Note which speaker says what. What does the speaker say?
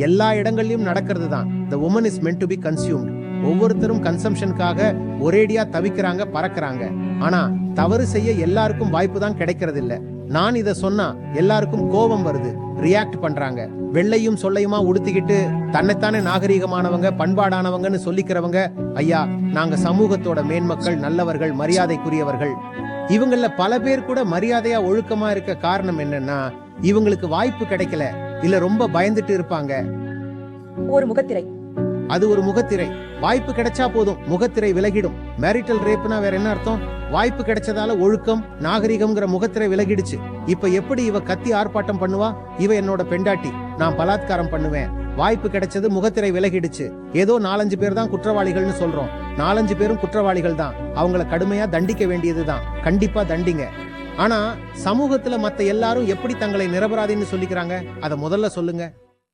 Speaker 1: எல்லா இடங்கள்லயும் நடக்கிறது தான். The woman is meant to be consumed. ஒவ்வொருத்தரும் கன்சம்ஷனுக்காக ஒரேடியா தவிக்கிறாங்க, பறக்குறாங்க. ஆனா தவறு செய்ய எல்லாருக்கும் வாய்ப்பு தான் கிடைக்கிறது இல்ல. நான் இத சொன்னா எல்லாருக்கும் கோபம் வருது, ரியாக்ட் பண்றாங்க. வெள்ளையும் சொல்லையுமா உடுத்திக்கிட்டு தன்னைத்தானே நாகரீகமானவங்க, பண்பாடானவங்கன்னு சொல்லிக்கிறவங்க, ஐயா நாங்க சமூகத்தோட மேன்மக்கள், நல்லவர்கள், மரியாதைக்குரியவர்கள். இவங்கள பல பேர் கூட மரியாதையா ஒழுக்கமா இருக்க காரணம் என்னன்னா இவங்களுக்கு வாய்ப்பு கிடைக்கல, இல்ல ரொம்ப பயந்துட்டு இருப்பாங்க.
Speaker 2: ஒரு முகத்திரை.
Speaker 1: அது ஒரு முகத்திரை. வாய்ப்பு கிடைச்சா போதும் முகத்திரை விலகிடும். மேரிட்டல் ரேப்னா வேற என்ன அர்த்தம்? வாய்ப்பு கிடைச்சதால ஒழுக்கம், நாகரிகம்ங்கிற முகத்திரை விலகிடுச்சு. இப்ப எப்படி இவ கத்தி ஆர்ப்பாட்டம் பண்ணுவா? இவ என்னோட பெண்டாட்டி, நான் பலாத்காரம் பண்ணுவேன். வாய்ப்பு கிடைச்சது, முகத்திரை விலகிடுச்சு. ஏதோ 4-5 பேர் தான் குற்றவாளிகள்னு சொல்றோம். 4-5 பேரும் குற்றவாளிகள் தான். அவங்கள கடுமையா தண்டிக்க வேண்டியதுதான். கண்டிப்பா தண்டிங்க. ஆனா சமூகத்துல மத்த எல்லாரும் எப்படி தங்களை நிரபராதின்னு சொல்லிக்கிறாங்க? அத முதல்ல சொல்லுங்க.